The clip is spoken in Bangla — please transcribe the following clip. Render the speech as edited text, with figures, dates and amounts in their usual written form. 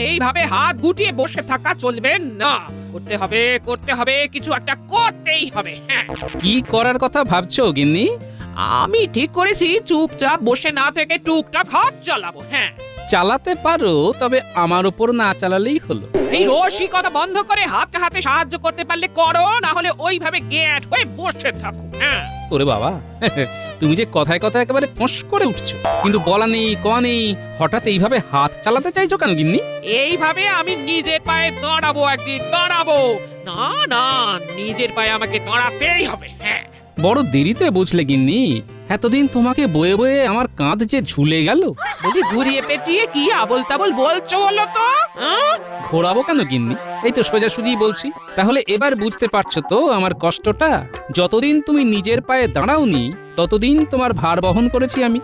এইভাবে হাত গুটিয়ে বসে থাকা চলবে না। করতে হবে, কিছু একটা করতেই হবে। হ্যাঁ, কি করার কথা ভাবছো গিন্নি? আমি ঠিক করেছি চুপচাপ বসে না থেকে টুকটাক হাত চালাবো। হ্যাঁ, চালাতে পারো, তবে আমার উপর না চালালেই হলো। এই রসিকতা বন্ধ করে হাতে হাতে সাহায্য করতে পারলে করো, না হলে ওইভাবে গ্যাট হয়ে বসে থাকো। হ্যাঁ, ওরে বাবা, তুমি যে কথায় কথায় একেবারে ফোঁস করে উঠছো, কিন্তু বলা নেই কওয়া নেই, হঠাৎ এইভাবে হাত চালাতে চাইছো কেন গিন্নি? এইভাবে আমি নিজের পায়ে দাঁড়াবো, একদিন দাঁড়াবো। না না, নিজের পায়ে আমাকে দাঁড়াতেই হবে। হ্যাঁ, বড় দেরিতে বুঝলে গিন্নি, এতদিন তোমাকে বয়ে বয়ে আমার কাঁধ যে ঝুলে গেল। বলি ঘুরিয়ে পেঁচিয়ে কি আবল তাবল বলছো বলো তো? হ্যাঁ? ঘোরাবো কেন গিন্নি? এই তো সোজাসুজি বলছি। তাহলে এবার বুঝতে পারছো তো আমার কষ্টটা? যতদিন তুমি নিজের পায়ে দাঁড়াওনি, ততদিন তোমার ভার বহন করেছি আমি।